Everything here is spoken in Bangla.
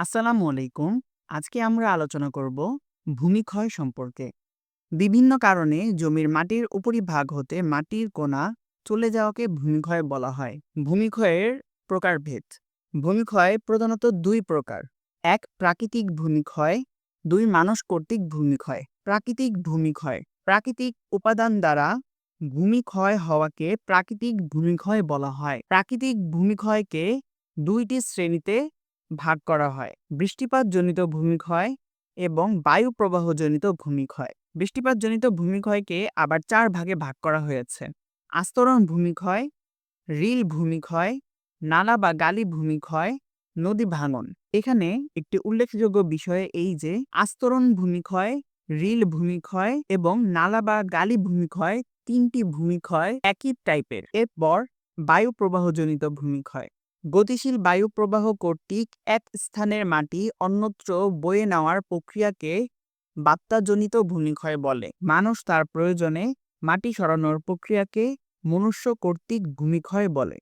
আসসালামু আলাইকুম। আজকে আমরা আলোচনা করব ভূমিক্ষয় সম্পর্কে। বিভিন্ন কারণে জমির মাটির উপরিভাগ হতে মাটির কণা চলে যাওয়াকে ভূমিক্ষয় বলা হয়। ভূমিক্ষয়ের প্রকারভেদ। ভূমিক্ষয় প্রধানত দুই প্রকার। এক প্রাকৃতিক ভূমিক্ষয়, দুই মানুষ কর্তৃক ভূমিক্ষয়। প্রাকৃতিক ভূমিক্ষয় প্রাকৃতিক উপাদান দ্বারা ভূমিক্ষয় হওয়াকে প্রাকৃতিক ভূমিক্ষয় বলা হয়। প্রাকৃতিক ভূমিক্ষয়কে দুইটি শ্রেণীতে ভাগ করা হয়: বৃষ্টিপাতজনিত ভূমিক্ষয় এবং বায়ু প্রবাহজনিত ভূমিক্ষয়। বৃষ্টিপাতজনিত ভূমিক্ষয়কে আবার চার ভাগে ভাগ করা হয়েছে: আস্তরণ ভূমিক্ষয়, রিল ভূমিক্ষয়, নালা বা গালি ভূমিক্ষয়, নদী ভাঙন। এখানে একটি উল্লেখযোগ্য বিষয় এই যে আস্তরণ ভূমিক্ষয়, রিল ভূমিক্ষয় এবং নালা বা গালি ভূমিক্ষয় তিনটি ভূমিক্ষয় একই টাইপের। এরপর বায়ু প্রবাহজনিত ভূমিক্ষয়। গতিশীল বায়ু প্রবাহ কর্তৃক এক স্থানের মাটি অন্যত্র বয়ে নেওয়ার প্রক্রিয়াকে বাত্যাজনিত ভূমিক্ষয় বলে। মানুষ তার প্রয়োজনে মাটি সরানোর প্রক্রিয়াকে মনুষ্য কর্তৃক ভূমিক্ষয় বলে।